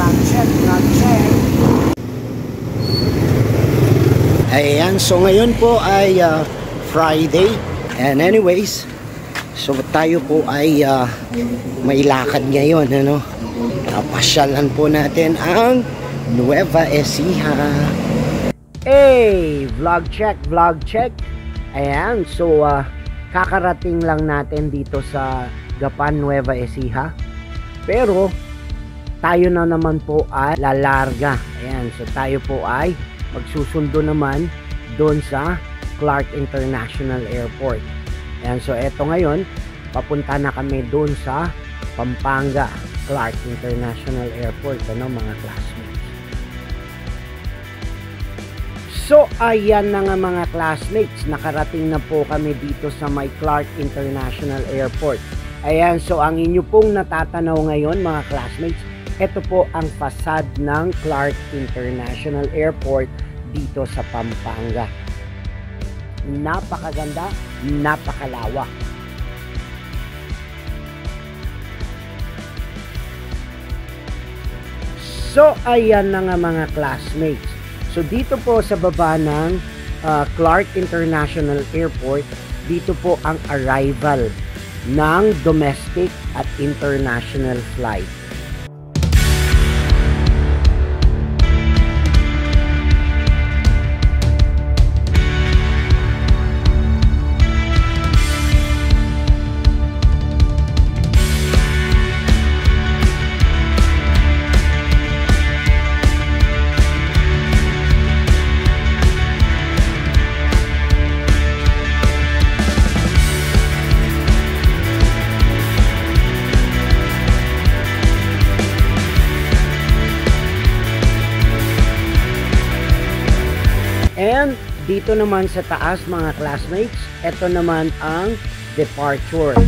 vlog check. Ayan, so ngayon po ay Friday. And anyways, so tayo po ay may lakad ngayon, ano? Pasyalan po natin ang Nueva Ecija. Hey, vlog check. Ayan, so kakarating lang natin dito sa Gapan, Nueva Ecija. Pero tayo na naman po ay lalarga. Ayan, so tayo po ay magsusundo naman doon sa Clark International Airport. Ayan, so eto ngayon, papunta na kami doon sa Pampanga Clark International Airport, ano mga classmates. So ayan na nga mga classmates, nakarating na po kami dito sa may Clark International Airport. Ayan, so ang inyo pong natatanaw ngayon mga classmates, ito po ang facade ng Clark International Airport dito sa Pampanga. Napakaganda, napakalawak. So ayan na nga mga classmates. So dito po sa baba ng Clark International Airport, dito po ang arrival ng domestic at international flight. And dito naman sa taas mga classmates, ito naman ang departure.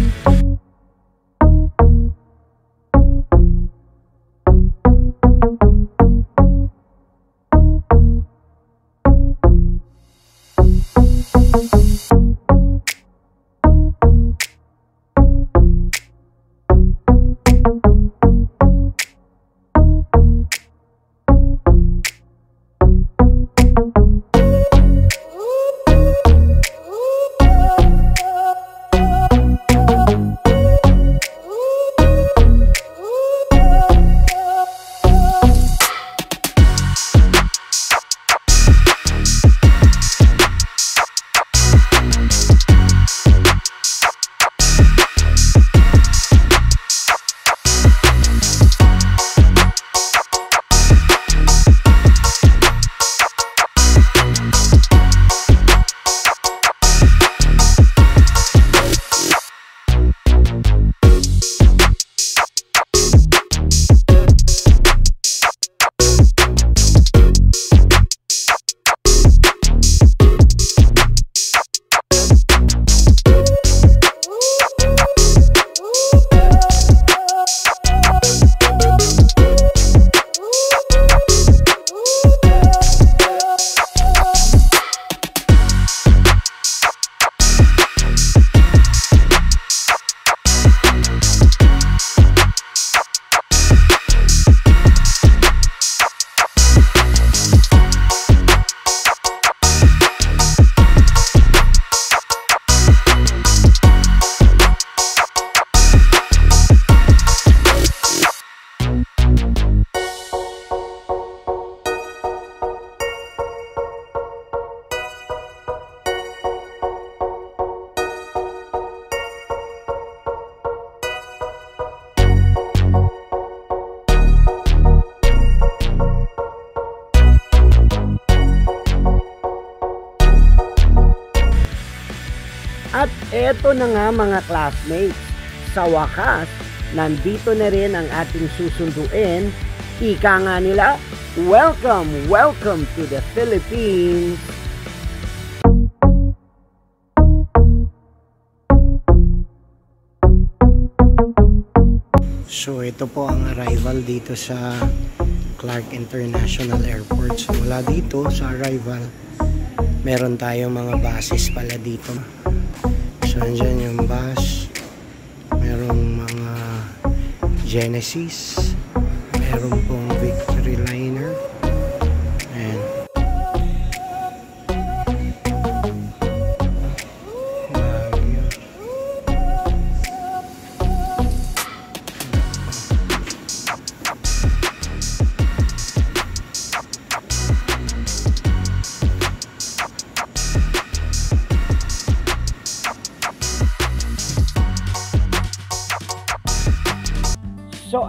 At eto na nga mga classmates, sa wakas, nandito na rin ang ating susunduin. Ika nga nila, welcome to the Philippines! So ito po ang arrival dito sa Clark International Airport. So mula dito sa arrival, meron tayong mga buses pala dito. So andyan yung bus, merong mga Genesis, meron pong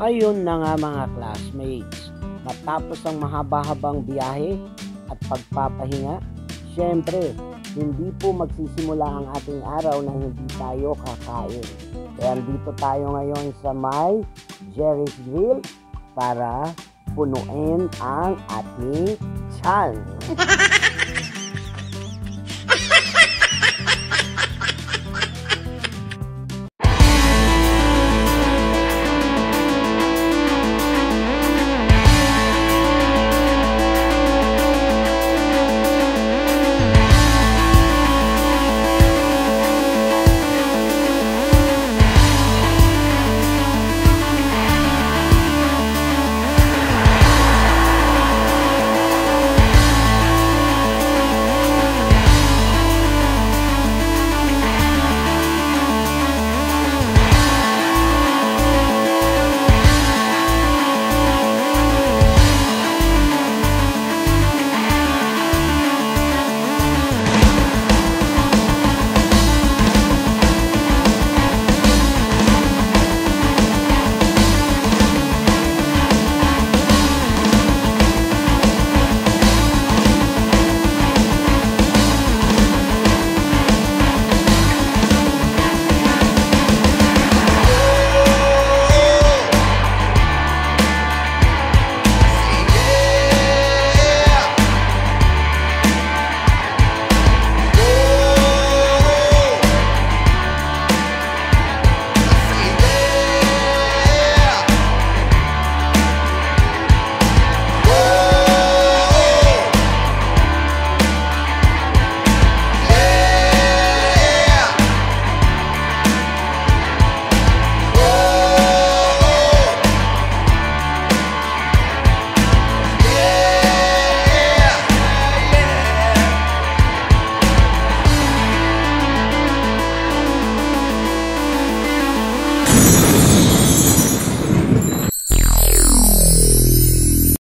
Ayun na nga mga classmates, matapos ang mahaba-habang biyahe at pagpapahinga, syempre, hindi po magsisimula ang ating araw na hindi tayo kakain. Kaya dito tayo ngayon sa may Jerry's Grill para punuin ang ating tiyan.